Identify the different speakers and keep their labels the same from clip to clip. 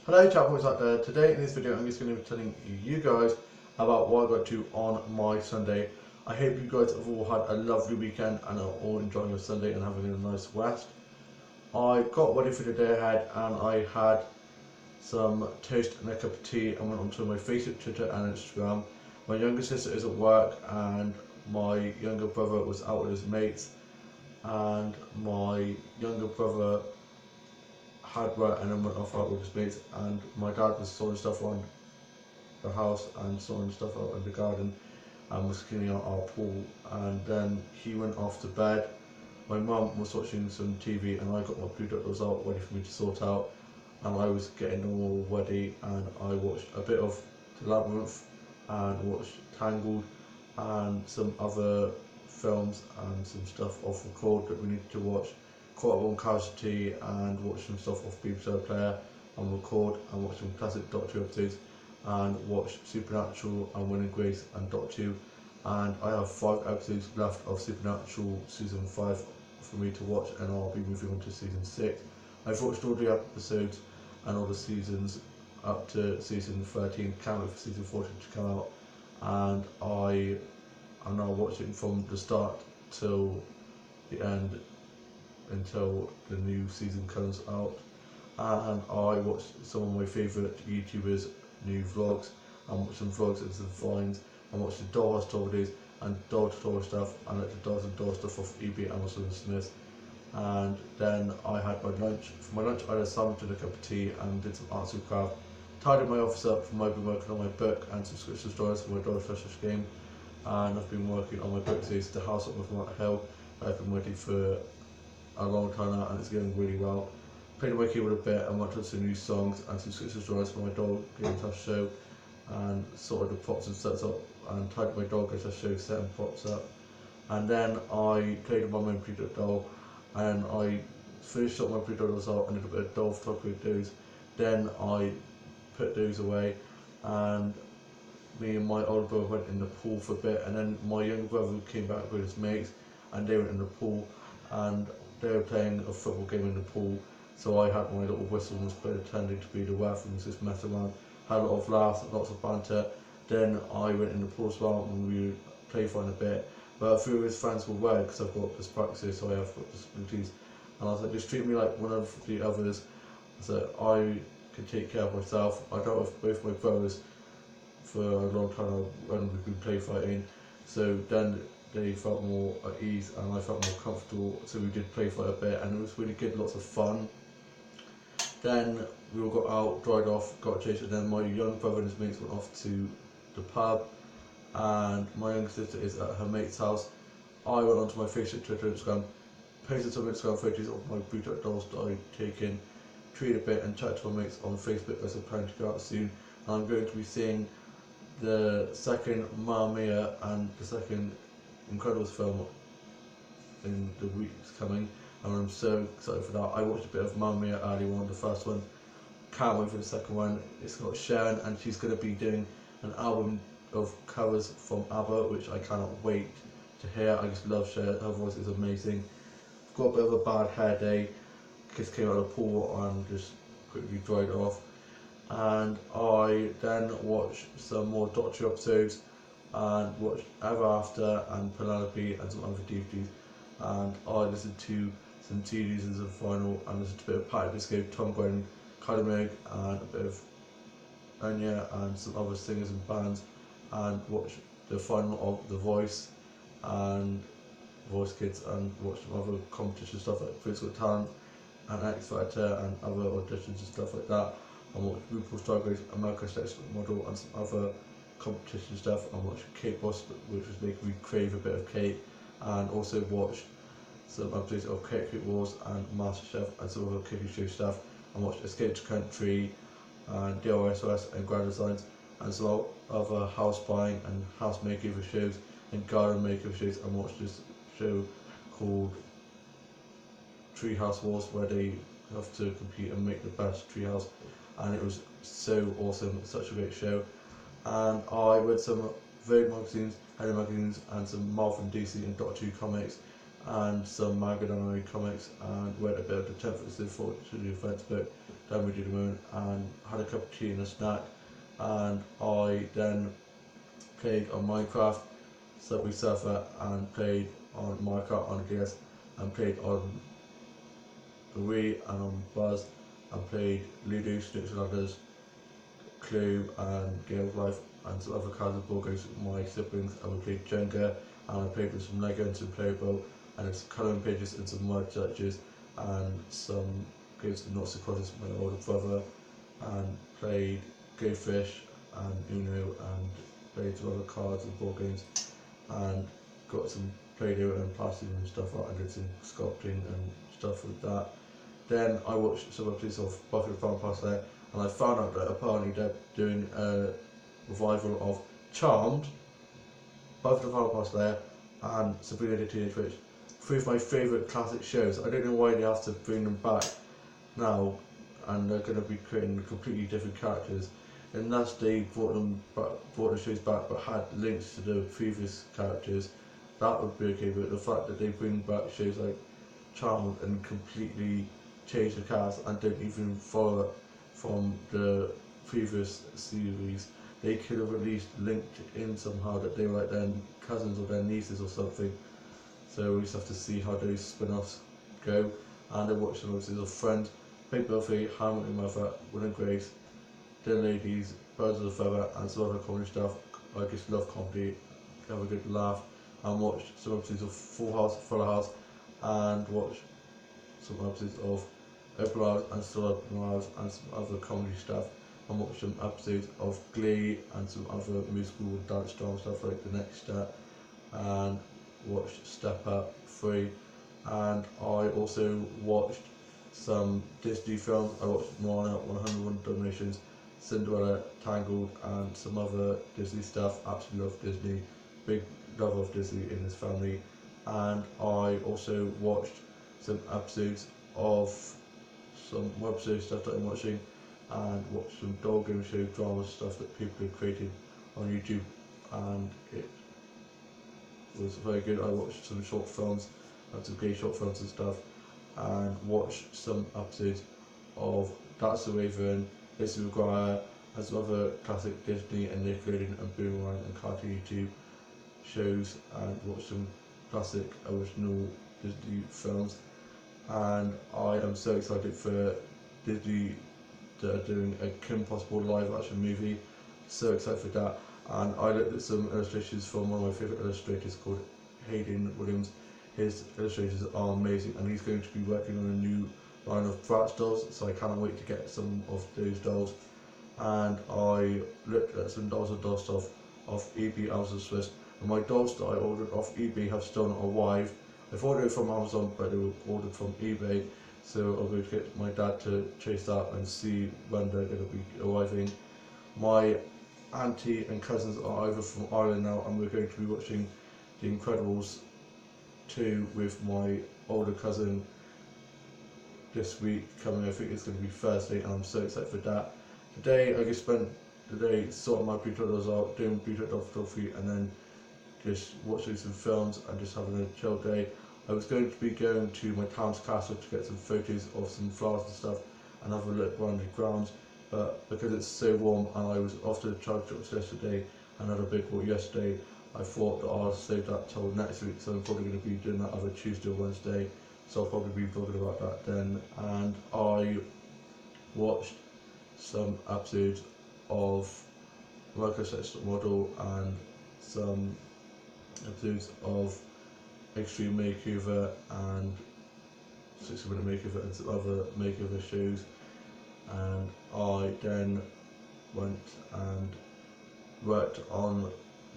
Speaker 1: Hello chat boys out there. Today in this video I'm just going to be telling you guys about what I got to on my Sunday. I hope you guys have all had a lovely weekend and are all enjoying your Sunday and having a nice rest. I got ready for the day ahead and I had some toast and a cup of tea and went onto my Facebook, Twitter and Instagram. My younger sister is at work and my younger brother was out with his mates, and my younger brother had work and then went off out with his mates, and my dad was sorting stuff around the house and sorting stuff out in the garden and was cleaning out our pool, and then he went off to bed. My mum was watching some TV and I got my bluetac out ready for me to sort out, and I was getting them all ready, and I watched a bit of The Labyrinth and watched Tangled and some other films and some stuff off record that we needed to watch. Caught up on Casualty and watched some stuff off BBC Player on record, and watched some classic Doctor Who episodes and watched Supernatural and Winning Grace and Doctor Who, and I have 5 episodes left of Supernatural season 5 for me to watch, and I'll be moving on to season 6. I've watched all the episodes and all the seasons up to season 13, can't wait for season 14 to come out, and I am now watching from the start till the end until the new season comes out. And I watched some of my favourite YouTubers' new vlogs, and watched some vlogs and some finds, and watched the dollhouse tour videos and doll tour stuff, and like the dolls and doll stuff off eBay, Amazon and Smith. And then I had my lunch. For my lunch I had a sandwich and a cup of tea and did some arts and craft. Tidied my office up from I've been working on my book and subscription stories for my Dog Specialist game, and I've been working on my book series The House Up with Matt Hill. I've been waiting for a long time now and it's going really well. Played on my keyboard a bit and worked on some new songs and some subscription stories for my dog game test show, and sorted the props and sets up and tied my dog game test show, setting props up. And then I played with my main pre-dot doll, and I finished up my pre-dot dolls out and did a bit of doll photography with those. Then I put those away, and me and my older brother went in the pool for a bit, and then my younger brother came back with his mates and they went in the pool and they were playing a football game in the pool. So I had my little whistle and was pretending to be the ref and was just messing around, had a lot of laughs, lots of banter. Then I went in the pool as well and we played for a bit, but a few of his friends were worried because I've got dyspraxia, so I have got disabilities, and I was like, just treat me like one of the others, so I can take care of myself. I dealt with both my brothers for a long time when we've been play fighting, so then they felt more at ease and I felt more comfortable, so we did play fight a bit and it was really good, lots of fun. Then we all got out, dried off, got changed, and then my young brother and his mates went off to the pub, and my younger sister is at her mate's house. I went onto my Facebook, Twitter, Instagram, posted some Instagram photos of my bluetac dolls that I'd taken, tweeted a bit and chatted to my mates on Facebook as I plan to go out soon. And I'm going to be seeing the second Mamma Mia and the second Incredibles film in the weeks coming, and I'm so excited for that. I watched a bit of Mamma Mia earlier on, the first one, can't wait for the second one. It's got Sharon and she's going to be doing an album of covers from ABBA, which I cannot wait to hear. I just love Sharon, her voice is amazing. I've got a bit of a bad hair day, just came out of the pool and just quickly dried it off. And I then watched some more Doctor Who episodes and watched Ever After and Penelope and some other DVDs, and I listened to some CDs and some vinyl, and listened to a bit of Patti Disco, Tom Gwen, Kylie Minogue and a bit of Enya and some other singers and bands, and watched the final of The Voice and Voice Kids, and watched some other competition stuff like Britain's Got Talent and X Factor and other auditions and stuff like that. I watched RuPaul's Drag Race, America's Next Top Model and some other competition stuff. I watched Cake Boss, which was making me crave a bit of cake, and also watched some episodes of Cake Wars and MasterChef and some other cooking show stuff. I watched Escape to Country and DIY and Grand Designs and some other house buying and house makeover shows and garden makeover shows. I watched this show called Treehouse Wars where they have to compete and make the best treehouse, and it was so awesome, such a great show. And I read some Vogue magazines, Hello magazines and some Marvel and DC and Doctor Who comics, and some manga anime comics, and read a bit of the 10th edition Fortune Events book, then we did the moon, and had a cup of tea and a snack, and I then played on Minecraft, Subway Surfer, and played on Mario Kart on the DS, and played on the Wii and on Buzz, and played Ludo, Snakes and Ladders, Clue, and Game of Life, and some other kinds of board games with my siblings, and we played Jenga, and I played with some Lego and some Playable, and some colouring pages and some mud searches, and some games of Naughts Crosses with my older brother, and played Go Fish and Uno, and played some other cards and board games, and got some Play-Doh and plastic and stuff out, and did some sculpting and stuff with that. Then I watched some episodes of Buffy the Vampire Slayer, and I found out that apparently they're doing a revival of Charmed, Buffy the Vampire Slayer, and Sabrina the Teenage Witch. Three of my favourite classic shows. I don't know why they have to bring them back now, and they're going to be creating completely different characters. Unless they brought the shows back but had links to the previous characters, that would be okay. But the fact that they bring back shows like Charmed and completely change the cast and don't even follow it from the previous series, they could have at least linked in somehow that they were like their cousins or their nieces or something. So we just have to see how those spin-offs go. And I watched some episodes of Friends, Big Buffy, How I Met Your Mother, Will and Grace, Dear Ladies, Birds of a Feather, and some other comedy stuff. I just love comedy, have a good laugh, and watched some episodes of Fuller House, and watched some episodes of Open House and Still Open House, and some other comedy stuff, and watched some episodes of Glee and some other musical dance drama stuff like The Next Step, and watched Step Up 3, and I also watched some Disney films. I watched Moana, 101 Dalmatians, Cinderella, Tangled, and some other Disney stuff. Absolutely love Disney, big love of Disney in this family. And I also watched some episodes of some web series stuff that I'm watching, and watched some doll game show drama stuff that people have created on YouTube, and it was very good. I watched some short films, and some gay short films and stuff, and watched some episodes of That's the Raven, Lizzie McGuire, and some other classic Disney and Nickelodeon and Boomerang and Cartoon YouTube shows, and watched some classic original Disney films. And I am so excited for Disney that are doing a Kim Possible live action movie. So excited for that. And I looked at some illustrations from one of my favourite illustrators called Hayden Williams. His illustrations are amazing, and he's going to be working on a new line of Bratz dolls, so I cannot wait to get some of those dolls. And I looked at some dolls and doll stuff off eBay, Amazon, Swiss, and my dolls that I ordered off eBay have still not arrived. I've ordered from Amazon, but they were ordered from eBay, so I'm going to get my dad to chase that and see when they're going to be arriving. My auntie and cousins are over from Ireland now, and we're going to be watching The Incredibles 2 with my older cousin this week coming. I think it's going to be Thursday, and I'm so excited for that. Today I just spent the day sorting my Bluetooth dolls out, doing Bluetooth doll photography, and then just watching some films and just having a chill day. I was going to be going to my town's castle to get some photos of some flowers and stuff and have a look around the grounds, but because it's so warm and I was off to the charge drops yesterday and had a big walk yesterday, I thought that I'll save that till next week, so I'm probably going to be doing that either Tuesday or Wednesday, so I'll probably be talking about that then. And I watched some episodes of America's Next Top Model and some episodes of Extreme Makeover and 60 Minute Makeover and some other makeover shows. And I then went and worked on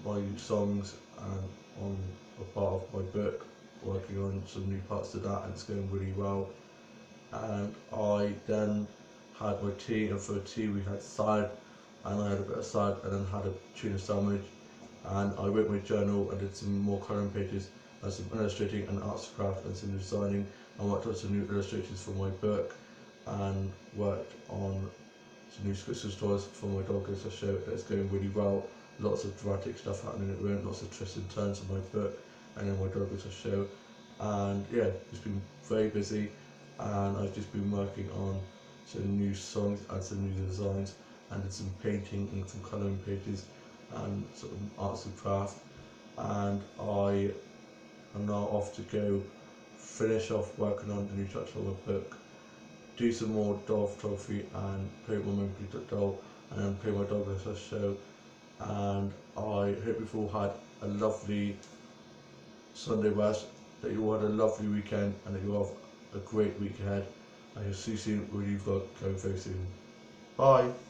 Speaker 1: my songs and on a part of my book, working on some new parts to that, and it's going really well. And I then had my tea, and for tea we had salad, and I had a bit of salad and then had a tuna sandwich, and I wrote my journal and did some more colouring pages and some illustrating and arts craft and some designing, and worked on some new illustrations for my book, and worked on some new scripts and stories for my dog as I show. It's going really well. Lots of dramatic stuff happening at the moment, lots of twists and turns in my book and in my dog as I show, and yeah, just been very busy, and I've just been working on some new songs and some new designs, and did some painting and some colouring pages and sort of arts and craft, and I am now off to go finish off working on the new chapter of my book, do some more doll photography and play with my memory doll, and then play my dog as a show. And I hope you've all had a lovely Sunday rest, that you all had a lovely weekend, and that you all have a great week ahead. I will see you soon with you vlog going very soon. Bye.